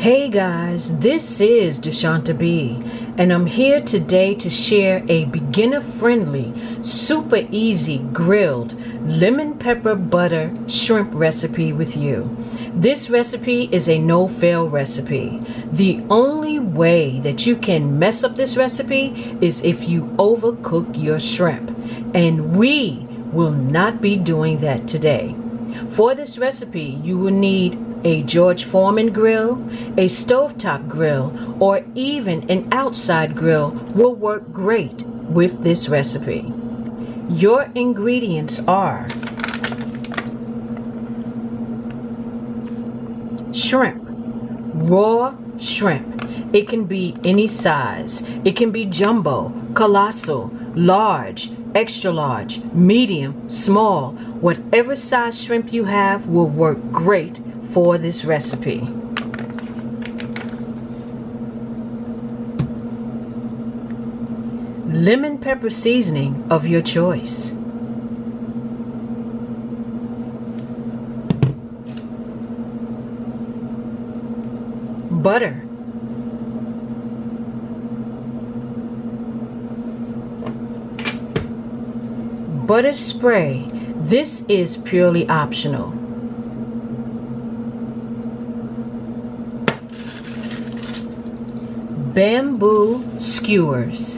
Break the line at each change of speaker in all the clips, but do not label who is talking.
Hey guys, this is DeSHANTA B, and I'm here today to share a beginner-friendly, super easy grilled lemon pepper butter shrimp recipe with you. This recipe is a no-fail recipe. The only way that you can mess up this recipe is if you overcook your shrimp, and we will not be doing that today. For this recipe, you will need a George Foreman grill, a stovetop grill, or even an outside grill will work great with this recipe. Your ingredients are shrimp, raw shrimp. It can be any size. It can be jumbo, colossal, large, extra large, medium, small. Whatever size shrimp you have will work great for this recipe. Lemon pepper seasoning of your choice. Butter. Butter spray. This is purely optional. Bamboo skewers.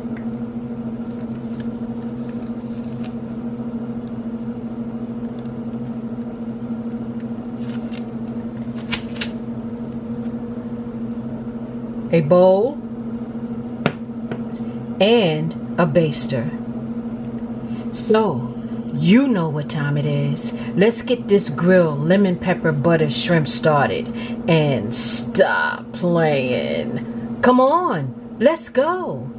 A bowl and a baster. So, you know what time it is. Let's get this grilled lemon pepper butter shrimp started and stop playing. Come on, let's go.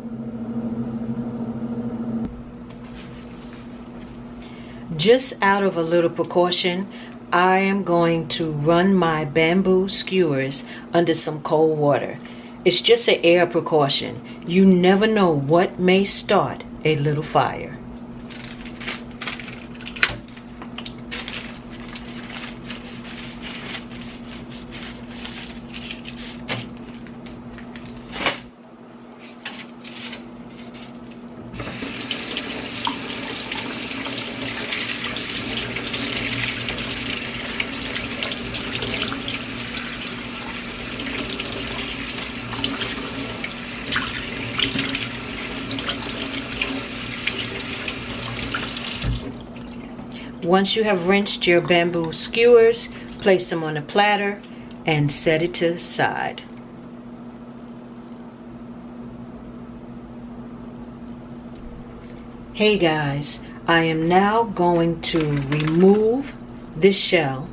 Just out of a little precaution, I am going to run my bamboo skewers under some cold water. It's just an air precaution. You never know what may start a little fire. Once you have rinsed your bamboo skewers, place them on a platter and set it to the side. Hey guys, I am now going to remove this shell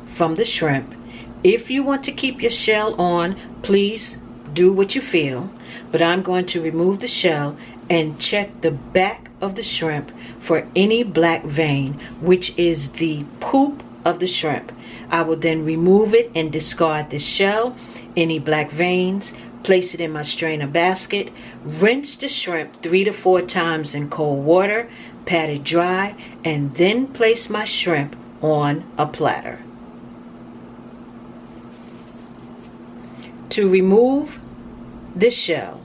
from the shrimp. If you want to keep your shell on, please do what you feel, but I'm going to remove the shell and check the back of the shrimp for any black vein, which is the poop of the shrimp. I will then remove it and discard the shell, any black veins, place it in my strainer basket, rinse the shrimp 3 to 4 times in cold water, pat it dry, and then place my shrimp on a platter. To remove the shell,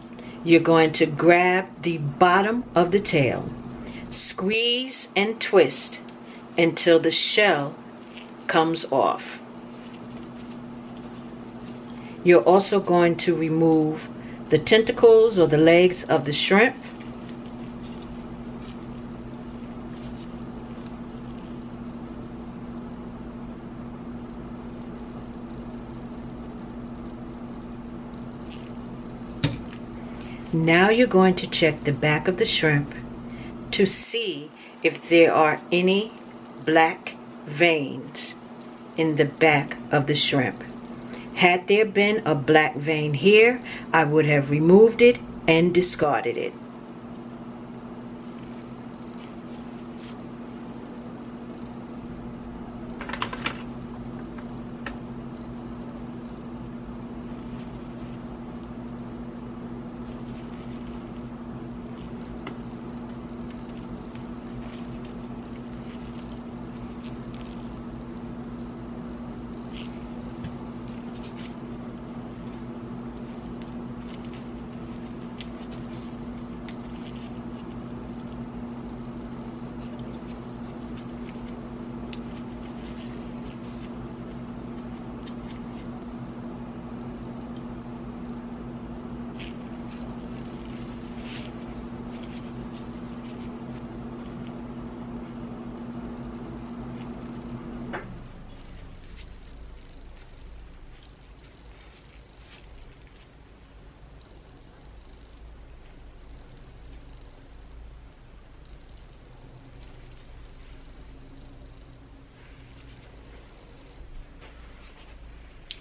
you're going to grab the bottom of the tail, squeeze and twist until the shell comes off. You're also going to remove the tentacles or the legs of the shrimp. Now you're going to check the back of the shrimp to see if there are any black veins in the back of the shrimp. Had there been a black vein here, I would have removed it and discarded it.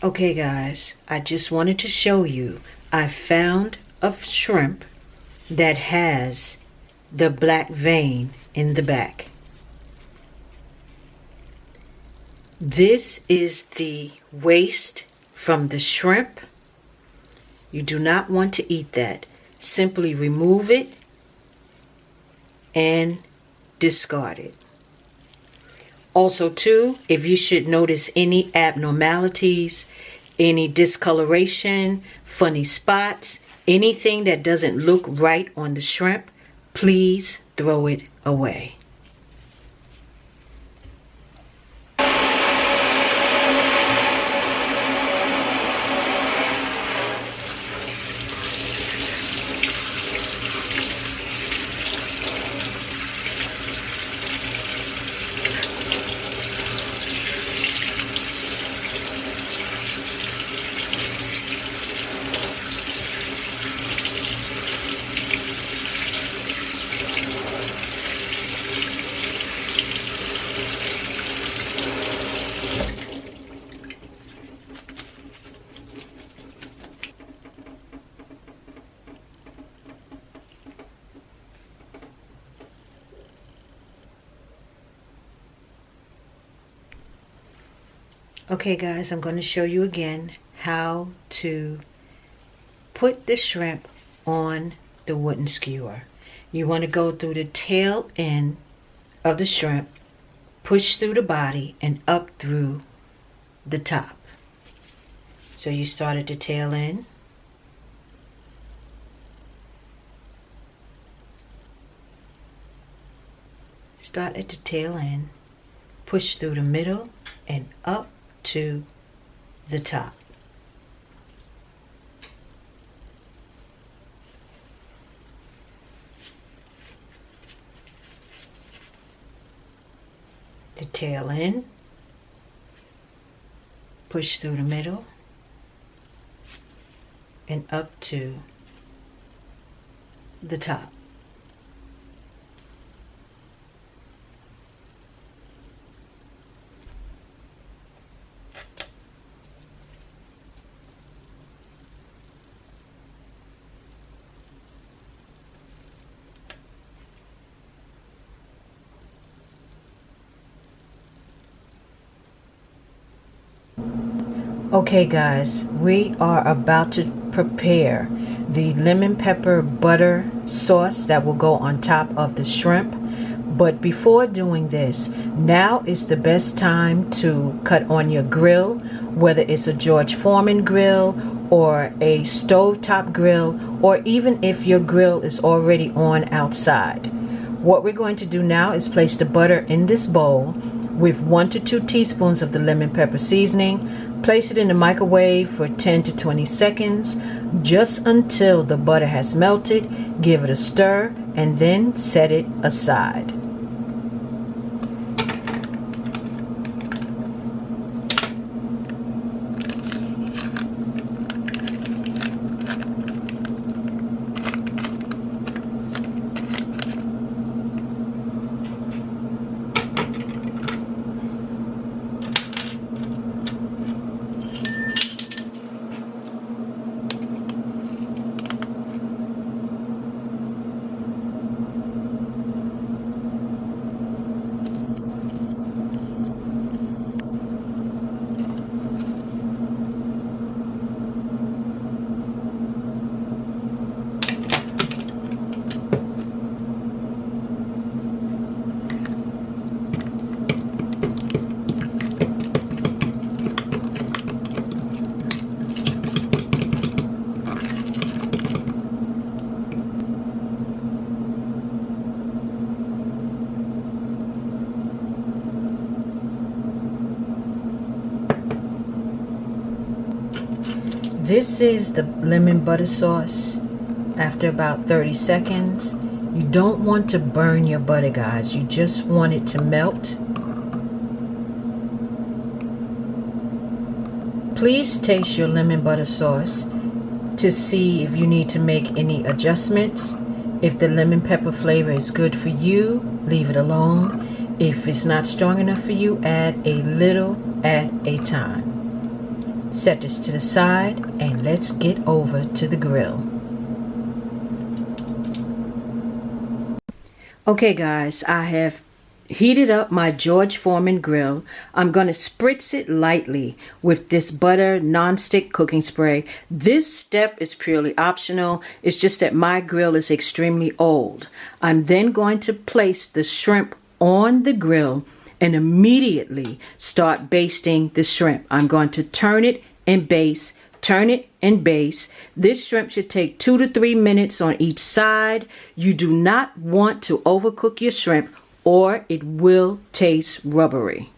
Okay guys, I just wanted to show you I found a shrimp that has the black vein in the back. This is the waste from the shrimp. You do not want to eat that. Simply remove it and discard it. Also too, if you should notice any abnormalities, any discoloration, funny spots, anything that doesn't look right on the shrimp, please throw it away. Okay guys, I'm going to show you again how to put the shrimp on the wooden skewer. You want to go through the tail end of the shrimp, push through the body and up through the top. So you start at the tail end, start at the tail end, push through the middle and up to the top. The tail end, push through the middle and up to the top. Okay guys, we are about to prepare the lemon pepper butter sauce that will go on top of the shrimp. But before doing this, now is the best time to cut on your grill, whether it's a George Foreman grill or a stovetop grill, or even if your grill is already on outside. What we're going to do now is place the butter in this bowl with 1 to 2 teaspoons of the lemon pepper seasoning. Place it in the microwave for 10 to 20 seconds, just until the butter has melted. Give it a stir and then set it aside. This is the lemon butter sauce after about 30 seconds. You don't want to burn your butter, guys. You just want it to melt. Please taste your lemon butter sauce to see if you need to make any adjustments. If the lemon pepper flavor is good for you, leave it alone. If it's not strong enough for you, add a little at a time. Set this to the side and let's get over to the grill. Okay guys, I have heated up my George Foreman grill. I'm going to spritz it lightly with this butter non-stick cooking spray. This step is purely optional. It's just that my grill is extremely old. I'm then going to place the shrimp on the grill and immediately start basting the shrimp. I'm going to turn it and baste, turn it and baste. This shrimp should take 2 to 3 minutes on each side. You do not want to overcook your shrimp or it will taste rubbery.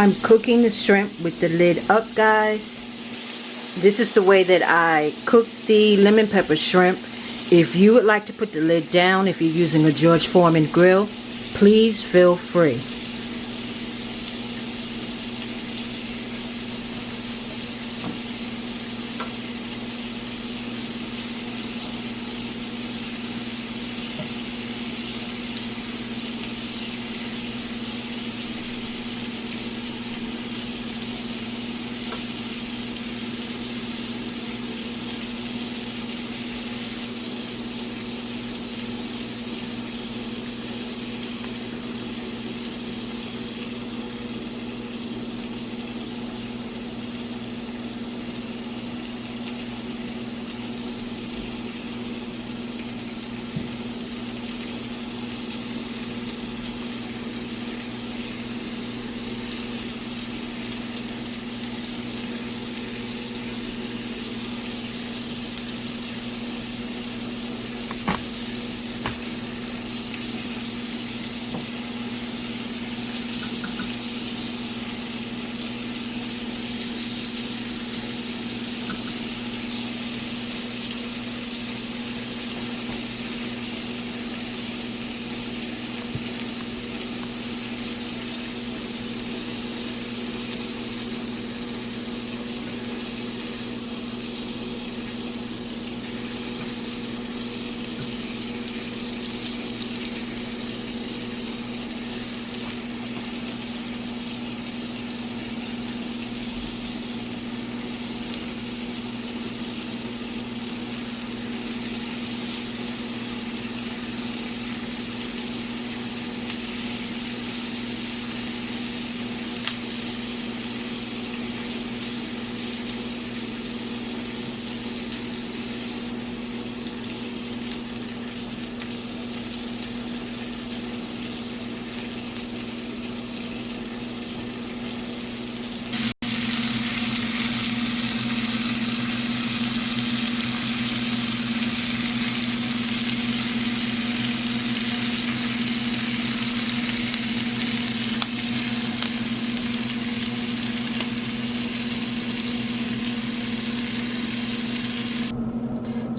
I'm cooking the shrimp with the lid up, guys. This is the way that I cook the lemon pepper shrimp. If you would like to put the lid down, if you're using a George Foreman grill, please feel free.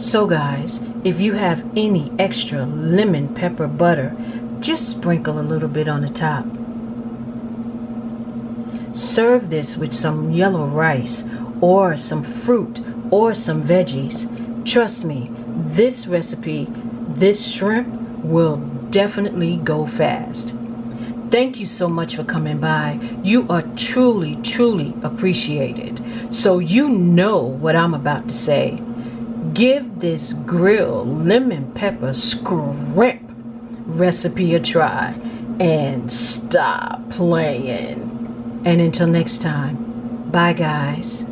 So guys, if you have any extra lemon pepper butter, just sprinkle a little bit on the top. Serve this with some yellow rice or some fruit or some veggies. Trust me, this recipe, this shrimp will definitely go fast. Thank you so much for coming by. You are truly, truly appreciated. So you know what I'm about to say. Give this grilled lemon pepper shrimp recipe a try and stop playing. And until next time, bye guys.